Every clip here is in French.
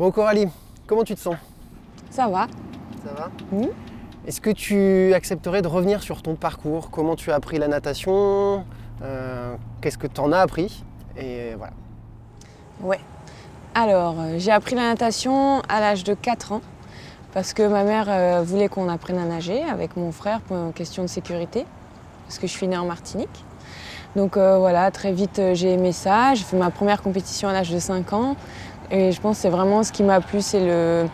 Bon Coralie, comment tu te sens? Ça va. Ça va? Mmh. Est-ce que tu accepterais de revenir sur ton parcours? Comment tu as appris la natation? Qu'est-ce que tu en as appris? Et voilà. Ouais. Alors, j'ai appris la natation à l'âge de 4 ans parce que ma mère voulait qu'on apprenne à nager avec mon frère pour une question de sécurité parce que je suis née en Martinique. Donc voilà, très vite j'ai aimé ça. J'ai fait ma première compétition à l'âge de 5 ans et je pense que c'est vraiment ce qui m'a plu, c'est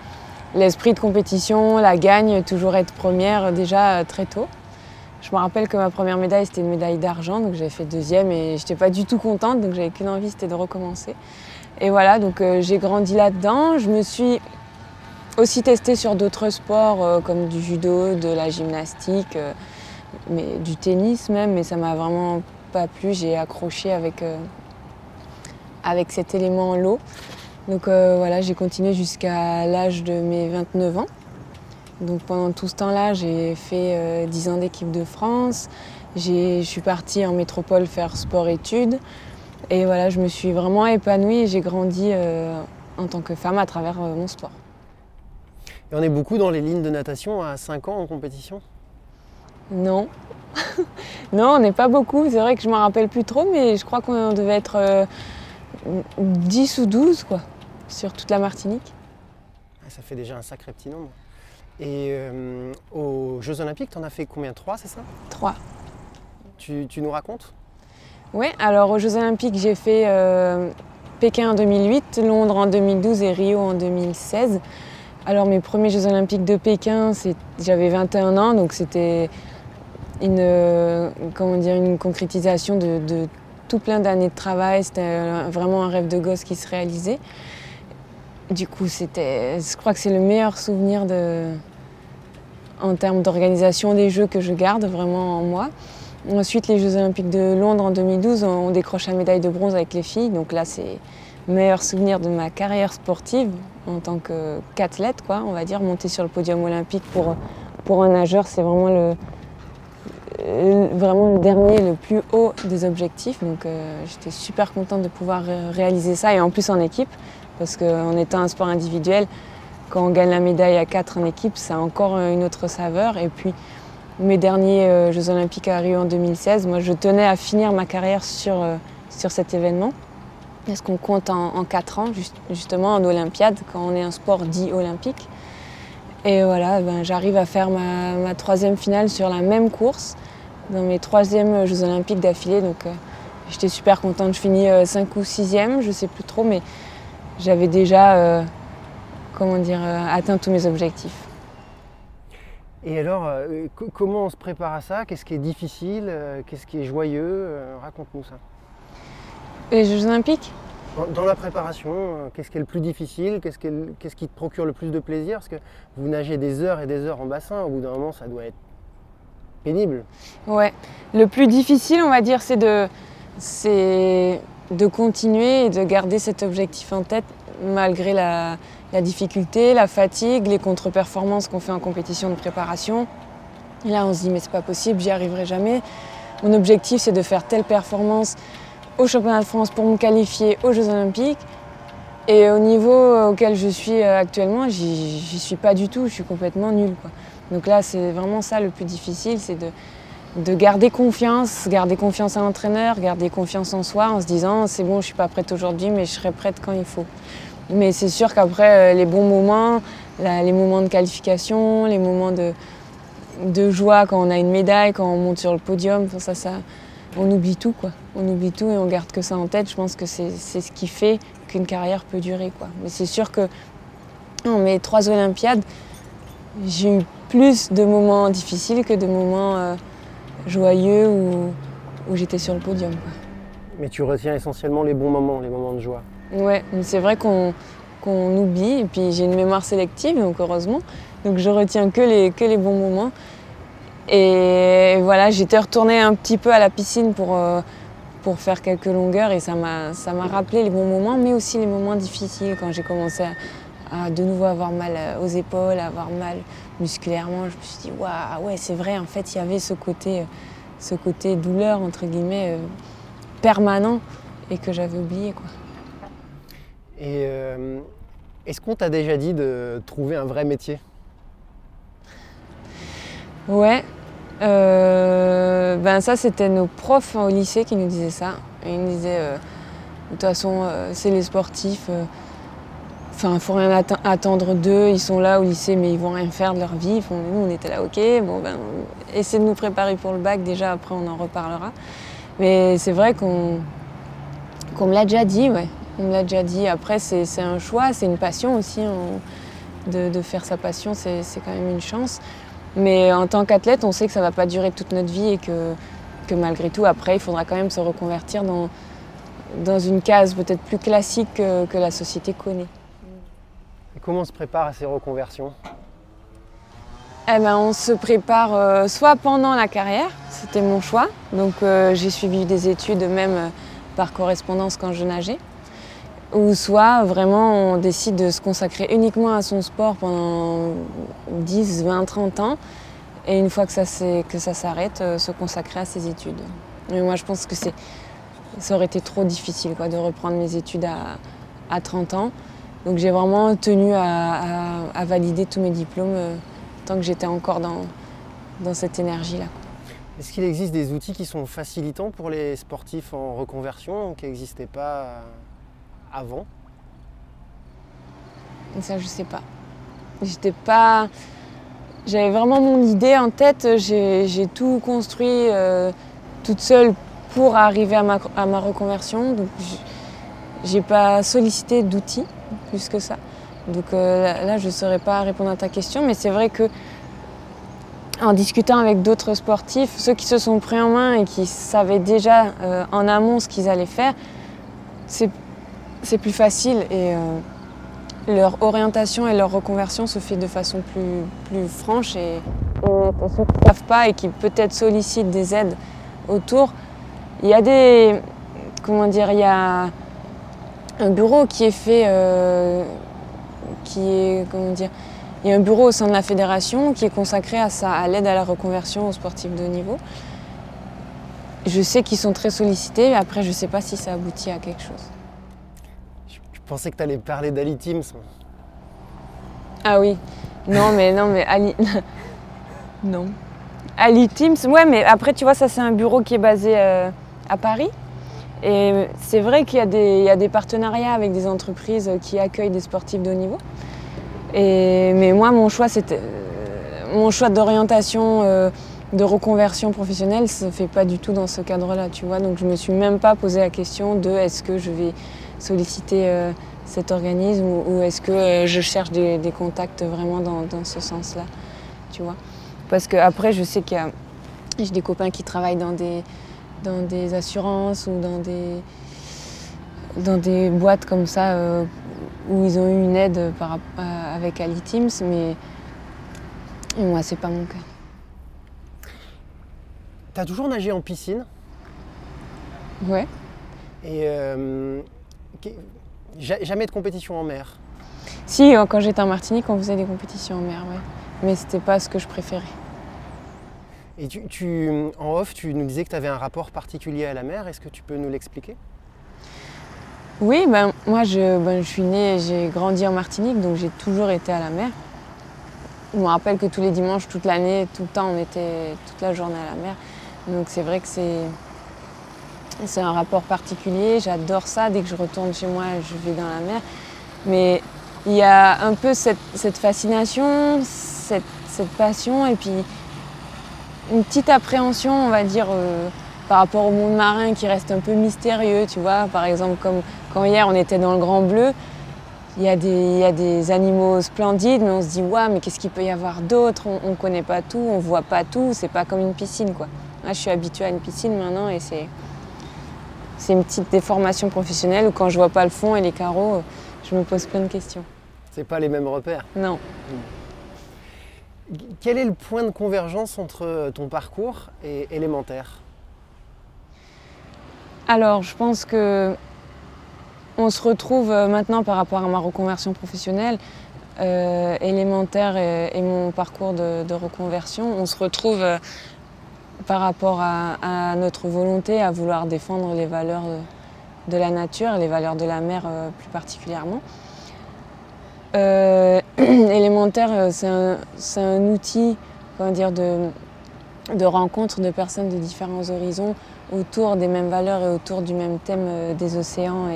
l'esprit de compétition, la gagne, toujours être première déjà très tôt. Je me rappelle que ma première médaille, c'était une médaille d'argent, donc j'avais fait deuxième et j'étais pas du tout contente, donc j'avais qu'une envie, c'était de recommencer. Et voilà, donc j'ai grandi là-dedans. Je me suis aussi testée sur d'autres sports comme du judo, de la gymnastique, mais du tennis même, mais ça m'a vraiment pas plu. J'ai accroché avec cet élément l'eau. Donc voilà, j'ai continué jusqu'à l'âge de mes 29 ans. Donc pendant tout ce temps-là, j'ai fait 10 ans d'équipe de France. Je suis partie en métropole faire sport-études. Et voilà, je me suis vraiment épanouie et j'ai grandi en tant que femme à travers mon sport. Et on est beaucoup dans les lignes de natation à 5 ans en compétition? Non. Non, on n'est pas beaucoup. C'est vrai que je ne me rappelle plus trop, mais je crois qu'on devait être 10 ou 12 quoi, sur toute la Martinique. Ça fait déjà un sacré petit nombre. Et aux Jeux Olympiques, tu en as fait combien? 3, c'est ça? 3. Tu nous racontes? Oui, alors aux Jeux Olympiques, j'ai fait Pékin en 2008, Londres en 2012 et Rio en 2016. Alors mes premiers Jeux Olympiques de Pékin, j'avais 21 ans, donc c'était une concrétisation de tout plein d'années de travail. C'était vraiment un rêve de gosse qui se réalisait. Du coup, je crois que c'est le meilleur souvenir en termes d'organisation des Jeux que je garde vraiment en moi. Ensuite, les Jeux Olympiques de Londres en 2012, on décroche la médaille de bronze avec les filles. Donc là, c'est le meilleur souvenir de ma carrière sportive en tant qu'athlète, quoi, on va dire. Monter sur le podium olympique pour un nageur, c'est vraiment le dernier, le plus haut des objectifs. Donc j'étais super contente de pouvoir réaliser ça, et en plus en équipe, parce qu'en étant un sport individuel, quand on gagne la médaille à 4 en équipe, ça a encore une autre saveur. Et puis, mes derniers Jeux Olympiques à Rio en 2016, moi je tenais à finir ma carrière sur cet événement. Parce qu'on compte en 4 ans, justement en Olympiade, quand on est un sport dit olympique. Et voilà, j'arrive à faire ma 3e finale sur la même course, dans mes 3e Jeux Olympiques d'affilée. Donc j'étais super contente, je finis 5 ou 6e, je sais plus trop, mais j'avais déjà atteint tous mes objectifs. Et alors, comment on se prépare à ça? Qu'est-ce qui est difficile? Qu'est-ce qui est joyeux? Raconte-nous ça. Les Jeux Olympiques? Dans la préparation, qu'est-ce qui est le plus difficile? Qu'est-ce qui te procure le plus de plaisir? Parce que vous nagez des heures et des heures en bassin, au bout d'un moment, ça doit être pénible. Ouais, le plus difficile, on va dire, c'est de continuer et de garder cet objectif en tête malgré la difficulté, la fatigue, les contre-performances qu'on fait en compétition de préparation. Et là, on se dit, mais c'est pas possible, j'y arriverai jamais. Mon objectif, c'est de faire telle performance au championnat de France pour me qualifier aux Jeux Olympiques. Et au niveau auquel je suis actuellement, j'y suis pas du tout, je suis complètement nulle, quoi. Donc là, c'est vraiment ça le plus difficile, c'est de garder confiance à l'entraîneur, garder confiance en soi en se disant, c'est bon, je suis pas prête aujourd'hui, mais je serai prête quand il faut. Mais c'est sûr qu'après, les bons moments, les moments de qualification, les moments de joie quand on a une médaille, quand on monte sur le podium, on oublie tout, quoi. On oublie tout et on garde que ça en tête. Je pense que c'est ce qui fait qu'une carrière peut durer, quoi. Mais c'est sûr que dans mes 3 Olympiades, j'ai eu plus de moments difficiles que de moments joyeux où j'étais sur le podium, quoi. Mais tu retiens essentiellement les bons moments, les moments de joie. Ouais, mais c'est vrai qu'on oublie, et puis j'ai une mémoire sélective, donc heureusement. Donc je retiens que les bons moments. Et voilà, j'étais retournée un petit peu à la piscine pour faire quelques longueurs, et ça m'a rappelé les bons moments, mais aussi les moments difficiles, quand j'ai commencé à de nouveau avoir mal aux épaules, à avoir mal musculairement. Je me suis dit, waouh, ouais, c'est vrai, en fait, il y avait ce côté douleur, entre guillemets, permanent, et que j'avais oublié, quoi. Et Est-ce qu'on t'a déjà dit de trouver un vrai métier? Ouais, ben ça c'était nos profs au lycée qui nous disaient ça. Ils nous disaient, de toute façon, c'est les sportifs, enfin faut rien attendre d'eux, ils sont là au lycée mais ils vont rien faire de leur vie. Nous on était là, ok, bon ben essayez de nous préparer pour le bac déjà, après on en reparlera. Mais c'est vrai qu'on me l'a déjà dit, ouais. On me l'a déjà dit. Après c'est un choix, c'est une passion aussi, de faire sa passion, c'est quand même une chance. Mais en tant qu'athlète, on sait que ça ne va pas durer toute notre vie et que malgré tout, après, il faudra quand même se reconvertir dans une case peut-être plus classique que la société connaît. Et comment on se prépare à ces reconversions? Eh ben, on se prépare soit pendant la carrière, c'était mon choix. Donc j'ai suivi des études même par correspondance quand je nageais. Ou soit vraiment on décide de se consacrer uniquement à son sport pendant 10, 20, 30 ans et une fois que ça s'arrête, se consacrer à ses études. Mais moi je pense que ça aurait été trop difficile quoi, de reprendre mes études à 30 ans. Donc j'ai vraiment tenu à valider tous mes diplômes tant que j'étais encore dans cette énergie-là. Est-ce qu'il existe des outils qui sont facilitants pour les sportifs en reconversion qui n'existaient pas avant? Ça, je sais pas. J'avais vraiment mon idée en tête. J'ai tout construit toute seule pour arriver à ma reconversion. Donc, j'ai pas sollicité d'outils plus que ça. Donc là, je saurais pas répondre à ta question. Mais c'est vrai que en discutant avec d'autres sportifs, ceux qui se sont pris en main et qui savaient déjà en amont ce qu'ils allaient faire, c'est plus facile et leur orientation et leur reconversion se fait de façon plus franche et ceux qui ne savent pas et qui peut-être sollicitent des aides autour, il y a il y a un bureau qui est fait, il y a un bureau au sein de la fédération qui est consacré à l'aide à la reconversion aux sportifs de haut niveau. Je sais qu'ils sont très sollicités, mais après je ne sais pas si ça aboutit à quelque chose. Je pensais que tu allais parler d'Ali Teams. Ah oui, non mais Ali... non. Ali Teams, ouais mais après tu vois ça c'est un bureau qui est basé à Paris. Et c'est vrai qu'il y a des partenariats avec des entreprises qui accueillent des sportifs de haut niveau. Mais moi mon choix d'orientation, de reconversion professionnelle se fait pas du tout dans ce cadre-là, tu vois. Donc je me suis même pas posé la question de est-ce que je vais solliciter cet organisme ou est-ce que je cherche des contacts vraiment dans ce sens-là, tu vois. Parce qu'après, je sais j'ai des copains qui travaillent dans des assurances ou dans des boîtes comme ça où ils ont eu une aide avec Ali Teams, mais moi, c'est pas mon cas. Tu as toujours nagé en piscine? Ouais. Et jamais de compétition en mer? Si, quand j'étais en Martinique, on faisait des compétitions en mer, ouais. Mais c'était pas ce que je préférais. Et en off, tu nous disais que tu avais un rapport particulier à la mer. Est-ce que tu peux nous l'expliquer? Oui, moi je suis née et j'ai grandi en Martinique, donc j'ai toujours été à la mer. Je me rappelle que tous les dimanches, toute l'année, tout le temps, on était toute la journée à la mer. Donc c'est vrai que c'est un rapport particulier, j'adore ça. Dès que je retourne chez moi, je vais dans la mer. Mais il y a un peu cette fascination, cette passion et puis une petite appréhension, on va dire, par rapport au monde marin qui reste un peu mystérieux, tu vois. Par exemple, comme quand hier on était dans le Grand Bleu, il y a des animaux splendides, mais on se dit, ouais, mais qu'est-ce qu'il peut y avoir d'autre? On ne connaît pas tout, on ne voit pas tout, c'est pas comme une piscine, quoi. Là, je suis habituée à une piscine maintenant et c'est une petite déformation professionnelle où quand je vois pas le fond et les carreaux, je me pose plein de questions. C'est pas les mêmes repères? Non. Quel est le point de convergence entre ton parcours et élémentaire? Alors, je pense que on se retrouve maintenant par rapport à ma reconversion professionnelle, élémentaire et mon parcours de reconversion. On se retrouve par rapport à notre volonté à vouloir défendre les valeurs de la nature, les valeurs de la mer plus particulièrement. Élémentaire, c'est un outil, comment dire, de rencontre de personnes de différents horizons autour des mêmes valeurs et autour du même thème des océans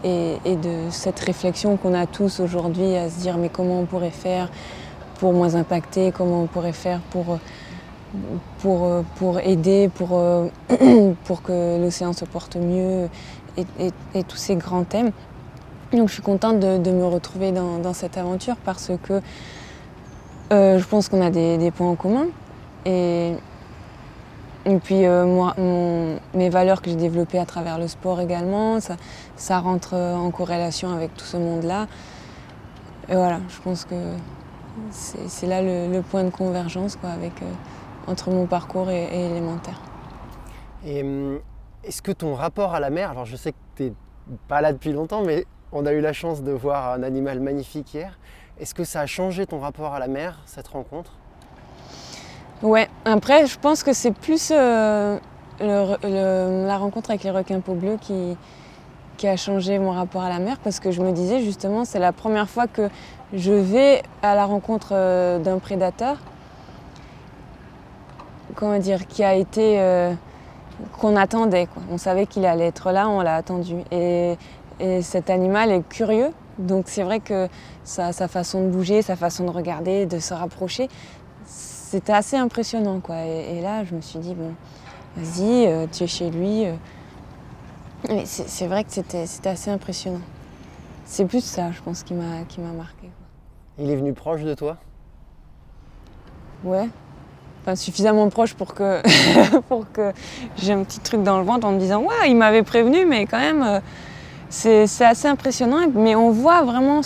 et de cette réflexion qu'on a tous aujourd'hui à se dire mais comment on pourrait faire pour moins impacter, comment on pourrait faire pour aider, pour que l'océan se porte mieux et tous ces grands thèmes. Donc je suis contente de me retrouver dans cette aventure parce que je pense qu'on a des points en commun. Et puis moi, mes valeurs que j'ai développées à travers le sport également, ça rentre en corrélation avec tout ce monde-là. Et voilà, je pense que c'est là le point de convergence quoi, entre mon parcours et élémentaire. Et est-ce que ton rapport à la mer, alors je sais que tu n'es pas là depuis longtemps, mais on a eu la chance de voir un animal magnifique hier. Est-ce que ça a changé ton rapport à la mer, cette rencontre? Ouais, après je pense que c'est plus la rencontre avec les requins peau bleue qui a changé mon rapport à la mer parce que je me disais justement c'est la première fois que je vais à la rencontre d'un prédateur, comment dire, qui a été qu'on attendait quoi. On savait qu'il allait être là, on l'a attendu et cet animal est curieux, donc c'est vrai que sa façon de bouger, sa façon de regarder, de se rapprocher, c'était assez impressionnant quoi. Et là je me suis dit bon, vas-y, tu es chez lui. Mais c'est vrai que c'était assez impressionnant. C'est plus ça, je pense, qui m'a marqué. Il est venu proche de toi? Ouais. Enfin, suffisamment proche pour que, pour que j'ai un petit truc dans le ventre en me disant « Ouais, il m'avait prévenu, mais quand même, c'est assez impressionnant. » Mais on voit vraiment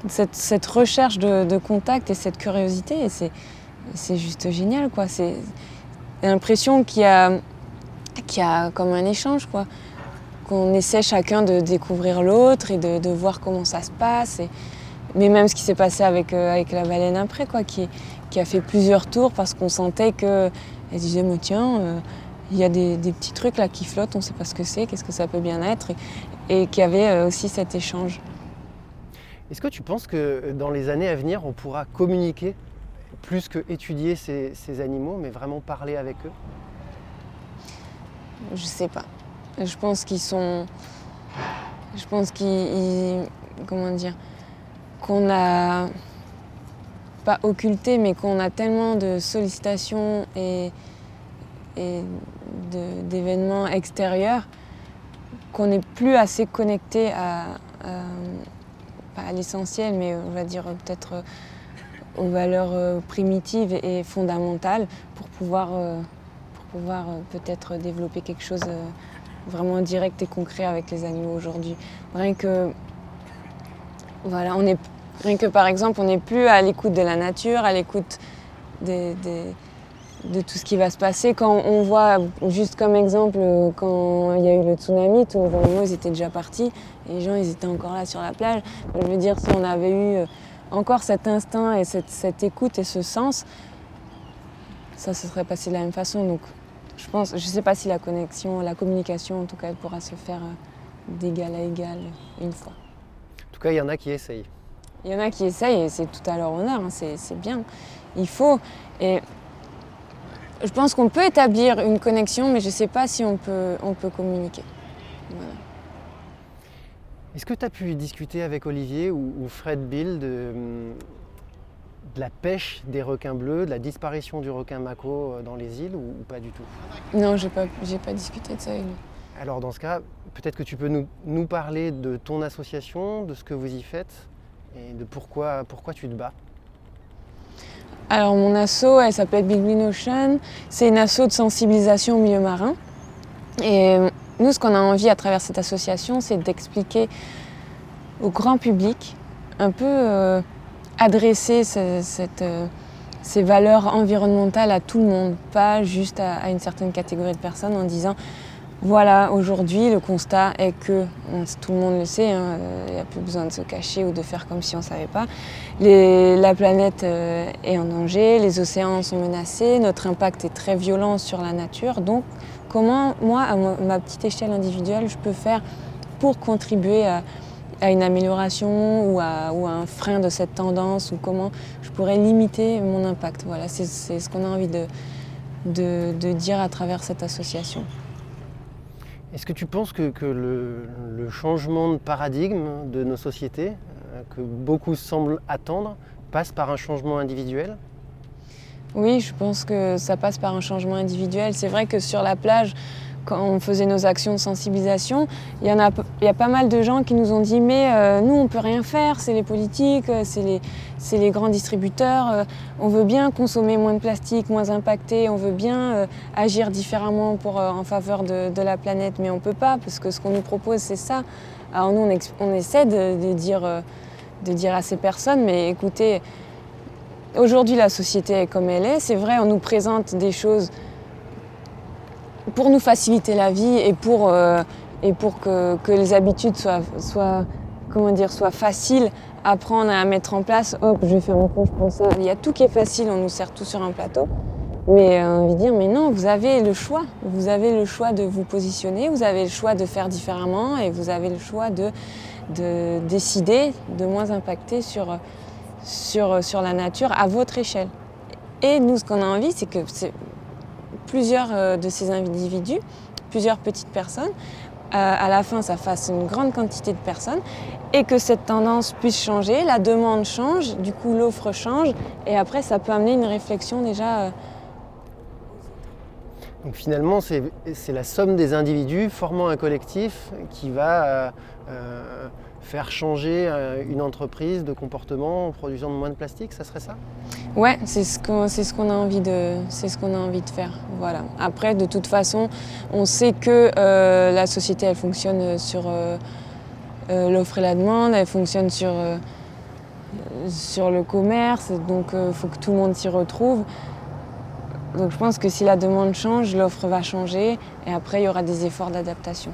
cette recherche de contact et cette curiosité. Et c'est juste génial, quoi. C'est l'impression qu'il y a comme un échange, quoi. Qu'on essaie chacun de découvrir l'autre et de voir comment ça se passe. Mais même ce qui s'est passé avec la baleine après, quoi, qui a fait plusieurs tours parce qu'on sentait qu'elle disait « Tiens, il y a des petits trucs là qui flottent, on ne sait pas ce que c'est, qu'est-ce que ça peut bien être ?» et qu'il y avait aussi cet échange. Est-ce que tu penses que dans les années à venir, on pourra communiquer plus que étudier ces animaux, mais vraiment parler avec eux? Je sais pas. Je pense qu'ils sont... Je pense comment dire? Qu'on a... pas occulté, mais qu'on a tellement de sollicitations et d'événements extérieurs qu'on n'est plus assez connecté pas à l'essentiel, mais on va dire peut-être aux valeurs primitives et fondamentales pour pouvoir peut-être développer quelque chose vraiment direct et concret avec les animaux aujourd'hui. Rien que par exemple, on n'est plus à l'écoute de la nature, à l'écoute de tout ce qui va se passer. Quand on voit, juste comme exemple, quand il y a eu le tsunami, tous les animaux ils étaient déjà partis et les gens ils étaient encore là sur la plage. Je veux dire, si on avait eu encore cet instinct et cette écoute et ce sens, ça se serait passé de la même façon. Donc, je ne sais pas si la communication en tout cas, elle pourra se faire d'égal à égal une fois. En tout cas, il y en a qui essayent. Il y en a qui essayent et c'est tout à leur honneur, hein, c'est bien. Il faut. Et je pense qu'on peut établir une connexion, mais je ne sais pas si on peut communiquer. Voilà. Est-ce que tu as pu discuter avec Olivier ou Fred Bill de la pêche des requins bleus, de la disparition du requin mako dans les îles ou pas du tout? Non, j'ai pas discuté de ça avec lui. Alors dans ce cas, peut-être que tu peux nous parler de ton association, de ce que vous y faites et de pourquoi tu te bats. Alors mon asso, elle s'appelle Big Green Ocean. C'est une asso de sensibilisation au milieu marin. Et nous, ce qu'on a envie à travers cette association, c'est d'expliquer au grand public, un peu adresser ces valeurs environnementales à tout le monde, pas juste à une certaine catégorie de personnes en disant voilà, aujourd'hui, le constat est que, tout le monde le sait, hein, il n'y a plus besoin de se cacher ou de faire comme si on ne savait pas. La planète est en danger, les océans sont menacés, notre impact est très violent sur la nature. Donc, comment, moi, à ma petite échelle individuelle, je peux faire pour contribuer à une amélioration ou à un frein de cette tendance, ou comment je pourrais limiter mon impact. Voilà, c'est ce qu'on a envie de dire à travers cette association. Est-ce que tu penses que le changement de paradigme de nos sociétés, que beaucoup semblent attendre, passe par un changement individuel? Oui, je pense que ça passe par un changement individuel. C'est vrai que sur la plage, quand on faisait nos actions de sensibilisation, il y a pas mal de gens qui nous ont dit « mais nous, on ne peut rien faire, c'est les politiques, c'est les grands distributeurs, on veut bien consommer moins de plastique, moins impacter, on veut bien agir différemment en faveur de la planète, mais on ne peut pas, parce que ce qu'on nous propose, c'est ça. » Alors nous, on essaie de dire à ces personnes « mais écoutez, aujourd'hui, la société est comme elle est. C'est vrai, on nous présente des choses pour nous faciliter la vie et pour que les habitudes soient faciles à prendre et à mettre en place. Hop, je vais faire mon compte, je prends ça. Il y a tout qui est facile, on nous sert tout sur un plateau. Mais on veut dire, mais non, vous avez le choix. Vous avez le choix de vous positionner, vous avez le choix de faire différemment et vous avez le choix de décider de moins impacter sur la nature à votre échelle. Et nous, ce qu'on a envie, c'est que plusieurs de ces individus, plusieurs petites personnes, à la fin, ça fasse une grande quantité de personnes et que cette tendance puisse changer, la demande change, du coup l'offre change et après, ça peut amener une réflexion déjà. Donc finalement, c'est la somme des individus formant un collectif qui va faire changer une entreprise de comportement en produisant moins de plastique, ça serait ça? Ouais, c'est ce qu'on a envie de faire. Voilà. Après, de toute façon, on sait que la société, elle fonctionne sur l'offre et la demande, elle fonctionne sur le commerce, donc il faut que tout le monde s'y retrouve. Donc je pense que si la demande change, l'offre va changer et après, il y aura des efforts d'adaptation.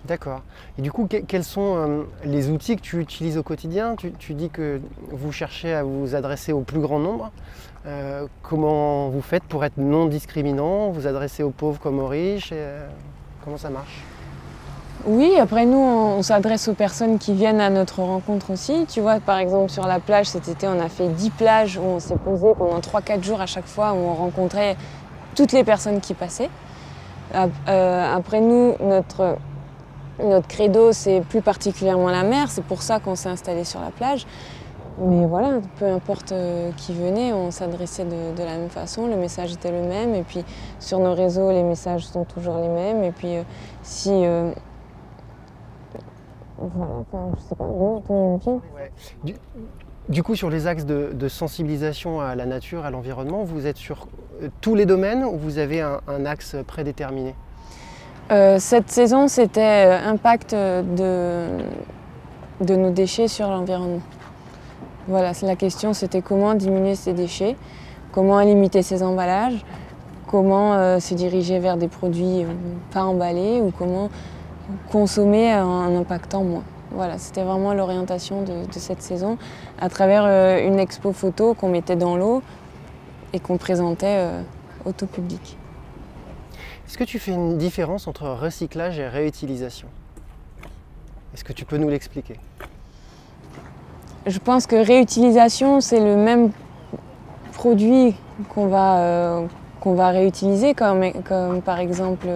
D'accord. Et du coup, quels sont les outils que tu utilises au quotidien? Tu dis que vous cherchez à vous adresser au plus grand nombre. Comment vous faites pour être non discriminant, vous adresser aux pauvres comme aux riches comment ça marche? Oui, après nous, on s'adresse aux personnes qui viennent à notre rencontre aussi. Tu vois, par exemple, sur la plage, cet été, on a fait 10 plages où on s'est posé pendant 3-4 jours à chaque fois, où on rencontrait toutes les personnes qui passaient. Après nous, notre credo, c'est plus particulièrement la mer, c'est pour ça qu'on s'est installé sur la plage. Mais voilà, peu importe qui venait, on s'adressait de la même façon, le message était le même. Et puis sur nos réseaux, les messages sont toujours les mêmes. Et puis voilà, enfin, je sais pas, ouais. Du coup, sur les axes de sensibilisation à la nature, à l'environnement, vous êtes sur tous les domaines ou vous avez un axe prédéterminé? Cette saison, c'était impact de nos déchets sur l'environnement. Voilà, la question, c'était comment diminuer ces déchets, comment limiter ces emballages, comment se diriger vers des produits pas emballés ou comment consommer en impactant moins. Voilà, c'était vraiment l'orientation de cette saison à travers une expo photo qu'on mettait dans l'eau et qu'on présentait au tout public. Est-ce que tu fais une différence entre recyclage et réutilisation? Est-ce que tu peux nous l'expliquer? Je pense que réutilisation, c'est le même produit qu'on va réutiliser, comme par exemple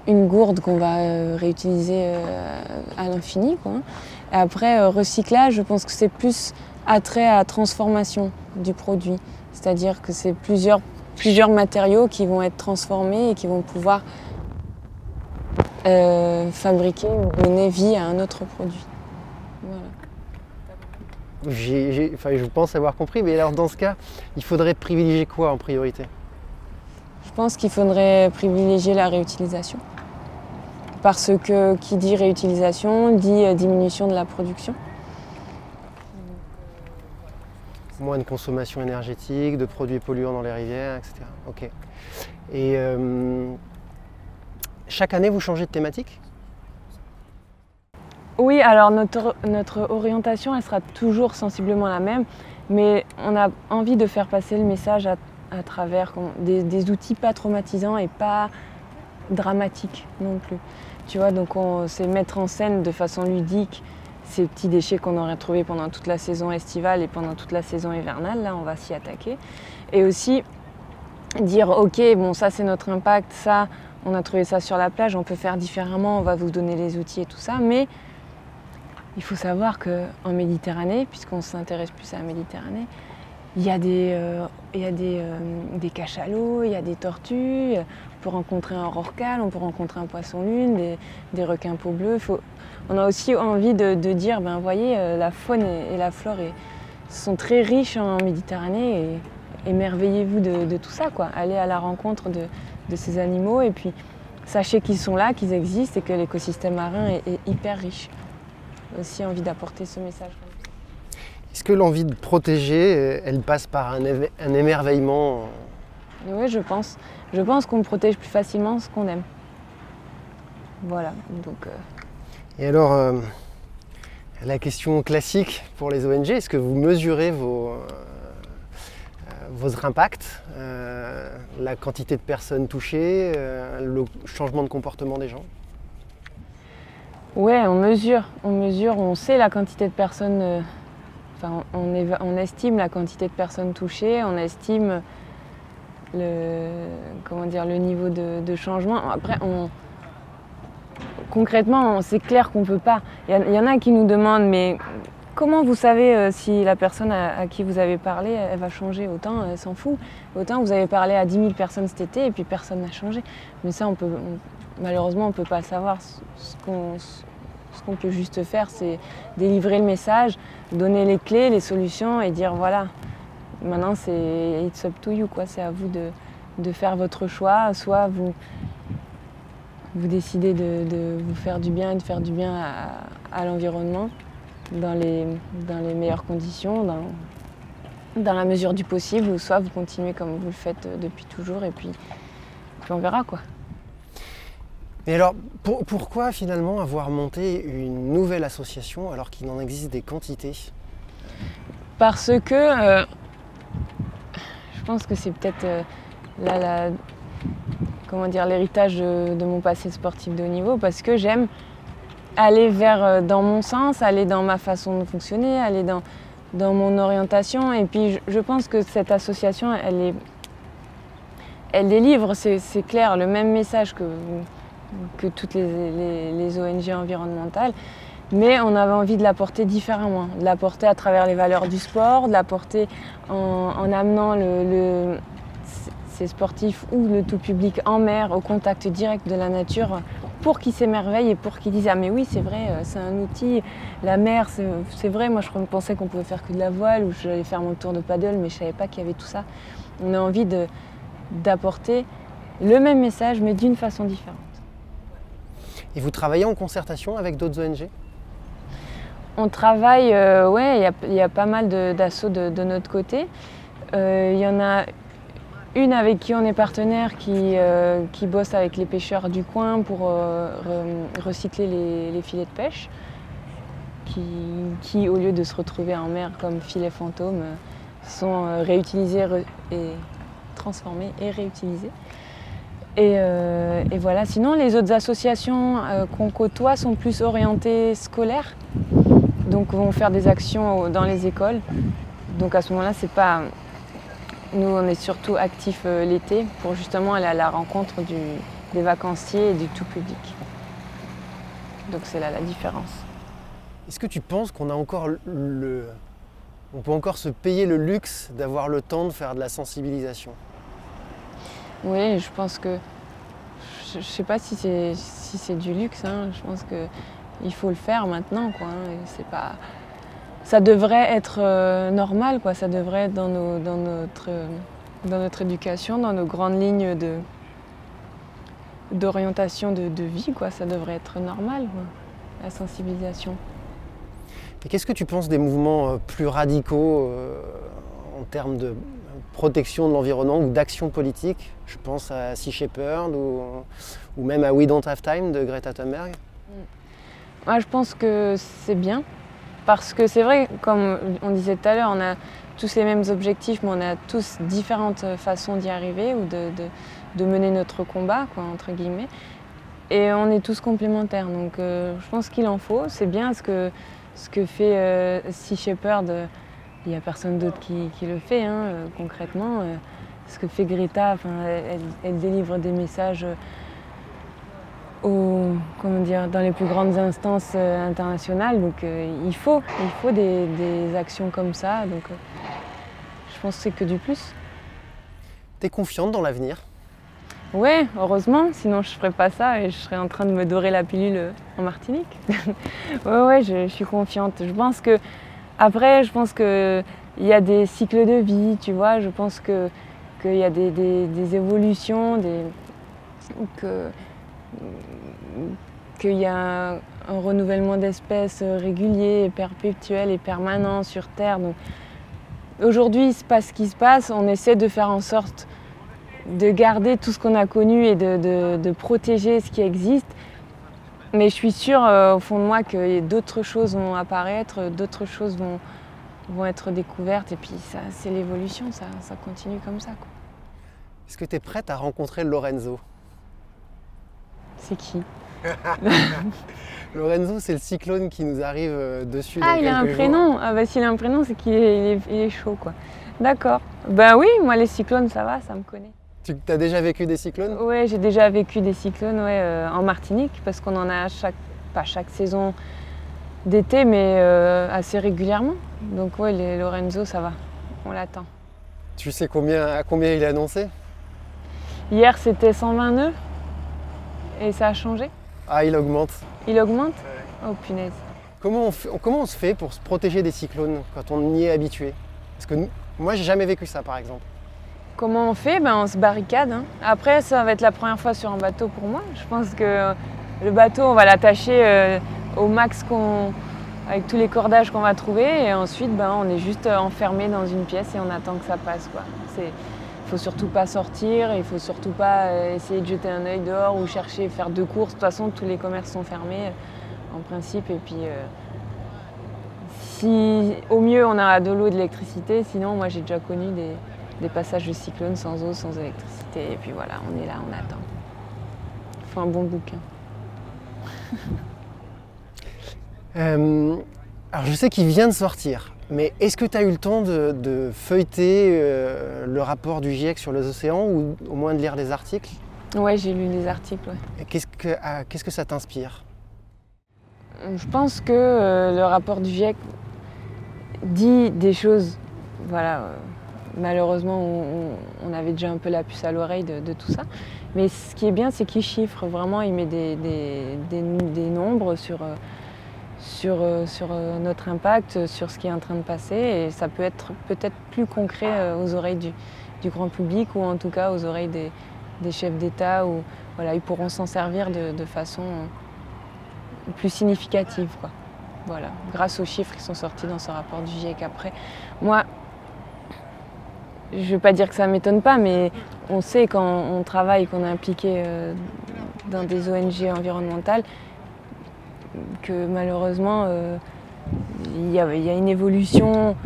une gourde qu'on va réutiliser à l'infini, quoi. Et après, recyclage, je pense que c'est plus attrait à la transformation du produit. C'est-à-dire que c'est plusieurs matériaux qui vont être transformés et qui vont pouvoir fabriquer ou donner vie à un autre produit. Voilà. Je pense avoir compris, mais alors dans ce cas, il faudrait privilégier quoi en priorité? Je pense qu'il faudrait privilégier la réutilisation. Parce que qui dit réutilisation dit diminution de la production. Moins de consommation énergétique, de produits polluants dans les rivières, etc. Ok. Et chaque année, vous changez de thématique? Oui, alors notre orientation, elle sera toujours sensiblement la même, mais on a envie de faire passer le message à travers des outils pas traumatisants et pas dramatiques non plus. Tu vois, donc c'est mettre en scène de façon ludique ces petits déchets qu'on aurait trouvés pendant toute la saison estivale et pendant toute la saison hivernale. Là, on va s'y attaquer. Et aussi dire, ok, bon, ça c'est notre impact, ça, on a trouvé ça sur la plage, on peut faire différemment, on va vous donner les outils et tout ça, mais il faut savoir qu'en Méditerranée, puisqu'on s'intéresse plus à la Méditerranée, il y a des cachalots, il y a des tortues, on peut rencontrer un rorqual, on peut rencontrer un poisson-lune, des requins peau bleue. On a aussi envie de dire, ben voyez, la faune et la flore sont très riches en Méditerranée et émerveillez-vous de tout ça, quoi. Allez à la rencontre de ces animaux et puis sachez qu'ils sont là, qu'ils existent et que l'écosystème marin est hyper riche. J'ai aussi envie d'apporter ce message. Est-ce que l'envie de protéger, elle passe par un émerveillement? Oui, je pense. Je pense qu'on protège plus facilement ce qu'on aime. Voilà. Donc, Et alors, la question classique pour les ONG, est-ce que vous mesurez votre impact, la quantité de personnes touchées, le changement de comportement des gens? ouais, on mesure, on sait la quantité de personnes. Enfin, on estime la quantité de personnes touchées, on estime le niveau de changement. Après, concrètement, c'est clair qu'on ne peut pas. Il y en a qui nous demandent, mais comment vous savez si la personne à qui vous avez parlé, elle va changer? Autant elle s'en fout. Autant vous avez parlé à 10 000 personnes cet été et puis personne n'a changé. Mais ça, malheureusement, on ne peut pas le savoir. Ce qu'on peut juste faire, c'est délivrer le message, donner les clés, les solutions et dire voilà, maintenant c'est it's up to you, quoi. C'est à vous de faire votre choix. Soit vous décidez de vous faire du bien et de faire du bien à l'environnement dans les meilleures conditions, dans la mesure du possible, ou soit vous continuez comme vous le faites depuis toujours et puis on verra, quoi. Mais alors, pourquoi finalement avoir monté une nouvelle association alors qu'il en existe des quantités? Parce que je pense que c'est peut-être l'héritage de mon passé sportif de haut niveau, parce que j'aime aller dans mon sens, aller dans ma façon de fonctionner, aller dans mon orientation. Et puis je pense que cette association, elle délivre, c'est clair, le même message que toutes les ONG environnementales, mais on avait envie de l'apporter différemment, de l'apporter à travers les valeurs du sport, de l'apporter en amenant ces sportifs ou le tout public en mer, au contact direct de la nature, pour qu'ils s'émerveillent et pour qu'ils disent « Ah mais oui, c'est vrai, c'est un outil, la mer, c'est vrai, moi je pensais qu'on pouvait faire que de la voile ou j'allais faire mon tour de paddle, mais je ne savais pas qu'il y avait tout ça. » On a envie d'apporter le même message, mais d'une façon différente. Et vous travaillez en concertation avec d'autres ONG? On travaille, ouais, il y a pas mal d'assauts de notre côté. Il y en a une avec qui on est partenaire qui bosse avec les pêcheurs du coin pour recycler les filets de pêche, qui au lieu de se retrouver en mer comme filets fantômes, sont réutilisés et transformés et réutilisés. Et voilà. Sinon, les autres associations qu'on côtoie sont plus orientées scolaires, donc vont faire des actions dans les écoles. Donc à ce moment-là, c'est pas... Nous, on est surtout actifs l'été pour justement aller à la rencontre des vacanciers et du tout public. Donc c'est là la différence. Est-ce que tu penses qu'on a encore on peut encore se payer le luxe d'avoir le temps de faire de la sensibilisation? Oui, je pense que... Je ne sais pas si c'est du luxe, hein. Je pense qu'il faut le faire maintenant, quoi, hein. C'est pas... Ça devrait être normal, quoi. Ça devrait être dans notre éducation, dans nos grandes lignes d'orientation de vie, quoi. Ça devrait être normal, quoi, la sensibilisation. Et qu'est-ce que tu penses des mouvements plus radicaux en termes de protection de l'environnement ou d'action politique? Je pense à Sea Shepherd ou même à We Don't Have Time de Greta Thunberg. Moi, je pense que c'est bien, parce que c'est vrai, comme on disait tout à l'heure, on a tous les mêmes objectifs, mais on a tous différentes façons d'y arriver ou de mener notre combat, quoi, entre guillemets. et on est tous complémentaires. Donc je pense qu'il en faut. C'est bien ce que fait Sea Shepherd. Il n'y a personne d'autre qui le fait concrètement. Ce que fait Greta, elle délivre des messages dans les plus grandes instances internationales. Donc il faut des actions comme ça. Donc je pense que c'est que du plus. T'es confiante dans l'avenir? Ouais, heureusement, sinon je ferais pas ça et je serais en train de me dorer la pilule en Martinique. ouais, je suis confiante. Je pense que il y a des cycles de vie, tu vois. Je pense qu'il y a des évolutions, qu'il y a un renouvellement d'espèces régulier, perpétuel et permanent sur Terre. Donc, aujourd'hui, il se passe ce qui se passe. On essaie de faire en sorte de garder tout ce qu'on a connu et de protéger ce qui existe. Mais je suis sûre au fond de moi que d'autres choses vont apparaître, d'autres choses vont être découvertes. Et puis ça, c'est l'évolution, ça continue comme ça, quoi. Est-ce que tu es prête à rencontrer Lorenzo? C'est qui? Lorenzo, c'est le cyclone qui nous arrive dessus dans Ah, il a un prénom. Ah bah s'il a un prénom, c'est qu'il est chaud, quoi. D'accord. Ben oui, moi les cyclones, ça va, ça me connaît. Tu as déjà vécu des cyclones? Oui, j'ai déjà vécu des cyclones en Martinique, parce qu'on en a pas chaque saison d'été, mais assez régulièrement. Donc ouais, les Lorenzo, ça va, on l'attend. Tu sais à combien il est annoncé? Hier, c'était 120 nœuds, et ça a changé. Ah, il augmente. Il augmente? Ouais. Oh punaise. Comment on se fait pour se protéger des cyclones quand on y est habitué? Parce que moi, j'ai jamais vécu ça, par exemple. Comment on fait? On se barricade. Après, ça va être la première fois sur un bateau pour moi. Je pense que le bateau, on va l'attacher au max avec tous les cordages qu'on va trouver. Et ensuite, on est juste enfermé dans une pièce et on attend que ça passe, quoi. Il faut surtout pas sortir, il faut surtout pas essayer de jeter un œil dehors ou chercher, faire deux courses. De toute façon, tous les commerces sont fermés, en principe. Et puis, si au mieux, on a de l'eau et de l'électricité. Sinon, moi, j'ai déjà connu des passages de cyclone sans eau, sans électricité. Et puis voilà, on est là, on attend. Il faut un bon bouquin. Alors je sais qu'il vient de sortir, mais est-ce que tu as eu le temps de feuilleter le rapport du GIEC sur les océans ou au moins de lire des articles? Ouais, j'ai lu des articles. Ouais. Et qu'est-ce que ça t'inspire? Je pense que le rapport du GIEC dit des choses, voilà. Malheureusement, on avait déjà un peu la puce à l'oreille de tout ça. Mais ce qui est bien, c'est qu'il chiffre. Vraiment, il met des nombres sur notre impact, sur ce qui est en train de passer. Et ça peut être peut-être plus concret aux oreilles du grand public ou en tout cas aux oreilles des chefs d'État. Où voilà, ils pourront s'en servir de façon plus significative, quoi. Voilà, grâce aux chiffres qui sont sortis dans ce rapport du GIEC. Après, moi, je ne veux pas dire que ça ne m'étonne pas, mais on sait quand on travaille, qu'on est impliqué dans des ONG environnementales, que malheureusement, il y a une évolution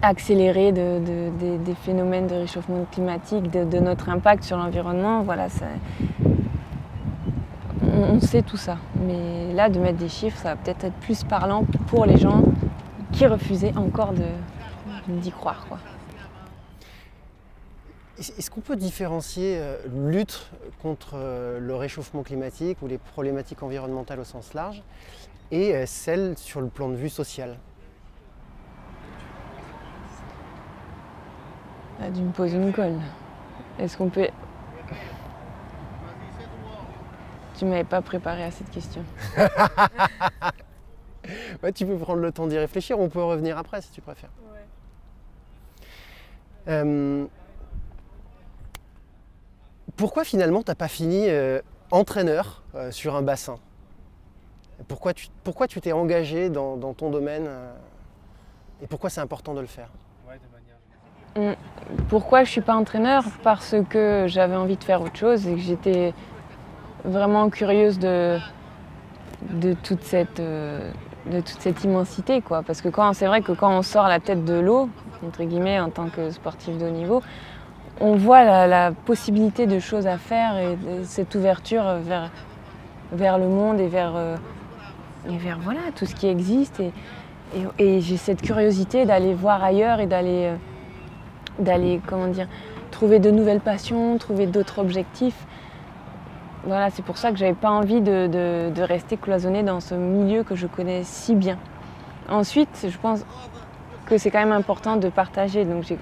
accélérée des phénomènes de réchauffement climatique, de notre impact sur l'environnement. Voilà, on sait tout ça. Mais là, de mettre des chiffres, ça va peut-être être plus parlant pour les gens qui refusaient encore d'y croire, quoi. Est-ce qu'on peut différencier lutte contre le réchauffement climatique ou les problématiques environnementales au sens large et celle sur le plan de vue social? Ah, tu me poses une colle. Est-ce qu'on peut... Tu m'avais pas préparé à cette question. Ouais, tu peux prendre le temps d'y réfléchir, on peut revenir après si tu préfères. Ouais. Pourquoi finalement tu n'as pas fini entraîneur sur un bassin? Pourquoi tu t'es engagé dans ton domaine et pourquoi c'est important de le faire? Pourquoi je ne suis pas entraîneur? Parce que j'avais envie de faire autre chose et que j'étais vraiment curieuse de toute cette immensité, quoi. Parce que c'est vrai que quand on sort la tête de l'eau, entre guillemets, en tant que sportif de haut niveau, on voit la possibilité de choses à faire et cette ouverture vers le monde et vers voilà, tout ce qui existe. Et j'ai cette curiosité d'aller voir ailleurs et d'aller comment dire, trouver de nouvelles passions, trouver d'autres objectifs. Voilà, c'est pour ça que j'avais pas envie de rester cloisonnée dans ce milieu que je connais si bien. Ensuite, je pense que c'est quand même important de partager. Donc j'ai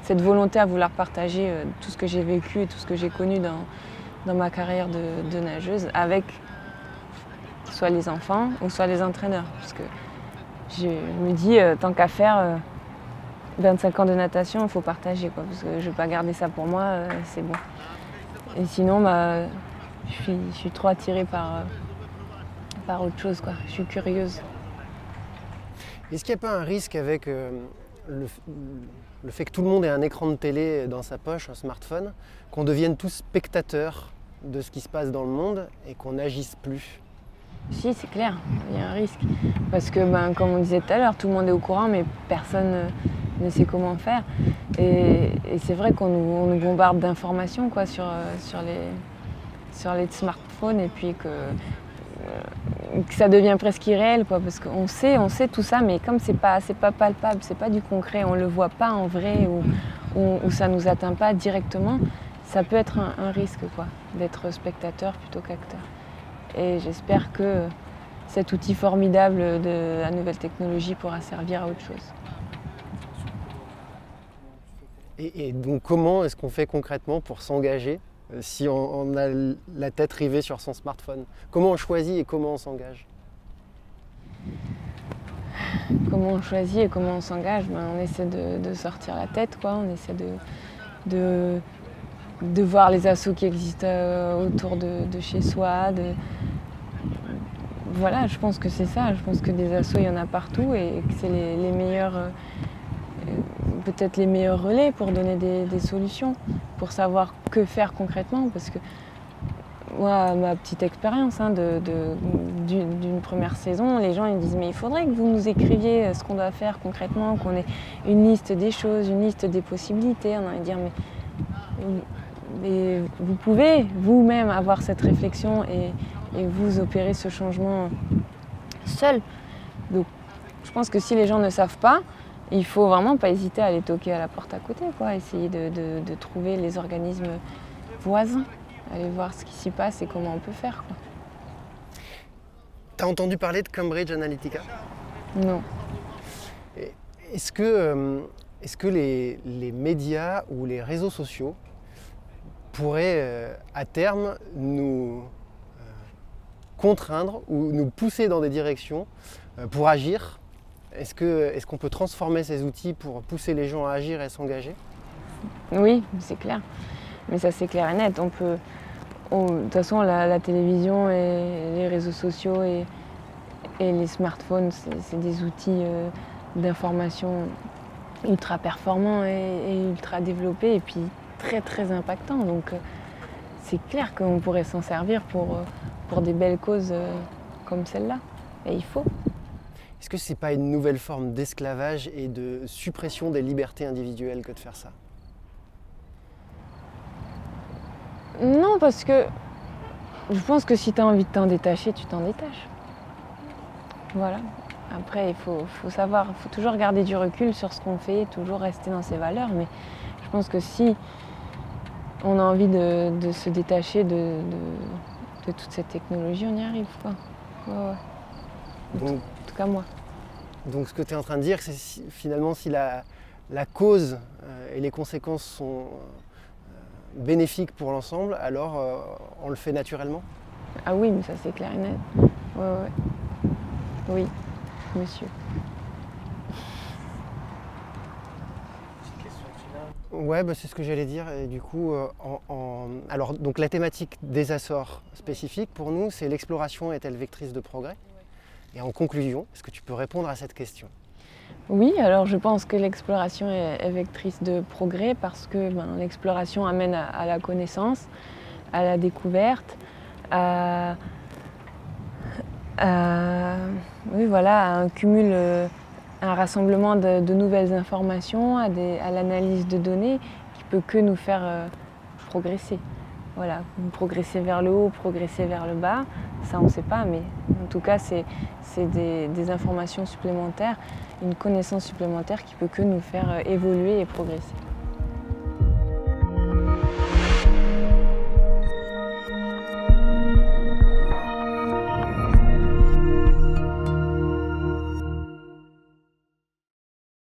cette volonté à vouloir partager tout ce que j'ai vécu et tout ce que j'ai connu dans ma carrière de nageuse avec soit les enfants ou soit les entraîneurs. Parce que je me dis, tant qu'à faire 25 ans de natation, il faut partager, quoi, parce que je ne vais pas garder ça pour moi, c'est bon. Et sinon, je suis trop attirée par autre chose, quoi. Je suis curieuse. Est-ce qu'il n'y a pas un risque avec le fait que tout le monde ait un écran de télé dans sa poche, un smartphone, qu'on devienne tous spectateurs de ce qui se passe dans le monde et qu'on n'agisse plus? Si, c'est clair, il y a un risque. Parce que, comme on disait tout à l'heure, tout le monde est au courant, mais personne ne sait comment faire. Et c'est vrai qu'on nous bombarde d'informations, quoi, sur les smartphones, et puis que ça devient presque irréel, quoi, parce qu'on sait tout ça, mais comme c'est pas palpable, c'est pas du concret, on le voit pas en vrai, ou ça nous atteint pas directement, ça peut être un risque, quoi, d'être spectateur plutôt qu'acteur. Et j'espère que cet outil formidable de la nouvelle technologie pourra servir à autre chose. Et donc comment est-ce qu'on fait concrètement pour s'engager si on a la tête rivée sur son smartphone? Comment on choisit et comment on s'engage? Comment on choisit et comment on s'engage? On essaie de sortir la tête, quoi. On essaie de voir les assos qui existent autour de chez soi. Voilà, je pense que c'est ça. Je pense que des assos, il y en a partout et que c'est les meilleurs, peut-être les meilleurs relais pour donner des solutions, pour savoir que faire concrètement. Parce que moi, ma petite expérience d'une première saison, les gens ils me disent mais il faudrait que vous nous écriviez ce qu'on doit faire concrètement, qu'on ait une liste des choses, une liste des possibilités. On a envie de dire mais vous pouvez vous-même avoir cette réflexion et vous opérer ce changement seul. Donc je pense que si les gens ne savent pas, il faut vraiment pas hésiter à aller toquer à la porte à côté, quoi. Essayer de trouver les organismes voisins, aller voir ce qui s'y passe et comment on peut faire, quoi. T'as entendu parler de Cambridge Analytica? Non. Est-ce que les médias ou les réseaux sociaux pourraient à terme nous contraindre ou nous pousser dans des directions pour agir? Est-ce qu'on peut transformer ces outils pour pousser les gens à agir et à s'engager? Oui, c'est clair. Mais ça, c'est clair et net. De toute façon, la télévision et les réseaux sociaux et les smartphones, c'est des outils d'information ultra performants et ultra développés et puis très très impactants. Donc c'est clair qu'on pourrait s'en servir pour des belles causes comme celle-là. Et il faut. Est-ce que c'est pas une nouvelle forme d'esclavage et de suppression des libertés individuelles que de faire ça? Non, parce que je pense que si tu as envie de t'en détacher, tu t'en détaches. Voilà. Après, il faut savoir, il faut toujours garder du recul sur ce qu'on fait, toujours rester dans ses valeurs. Mais je pense que si on a envie de se détacher de toute cette technologie, on y arrive, quoi. Ouais. Donc, en tout cas, moi. Donc ce que tu es en train de dire, c'est finalement si la cause et les conséquences sont bénéfiques pour l'ensemble, alors on le fait naturellement? Ah oui, mais ça c'est clair et net. Ouais. Oui, monsieur. Ouais, c'est ce que j'allais dire. Et du coup, alors donc la thématique des Açores spécifique pour nous, c'est l'exploration est-elle vectrice de progrès? Et en conclusion, est-ce que tu peux répondre à cette question? Oui, alors je pense que l'exploration est vectrice de progrès parce que l'exploration amène à la connaissance, à la découverte, à un cumul, un rassemblement de nouvelles informations, à l'analyse de données qui peut que nous faire progresser. Voilà, progresser vers le haut, progresser vers le bas, ça on ne sait pas, mais en tout cas c'est des informations supplémentaires, une connaissance supplémentaire qui peut que nous faire évoluer et progresser.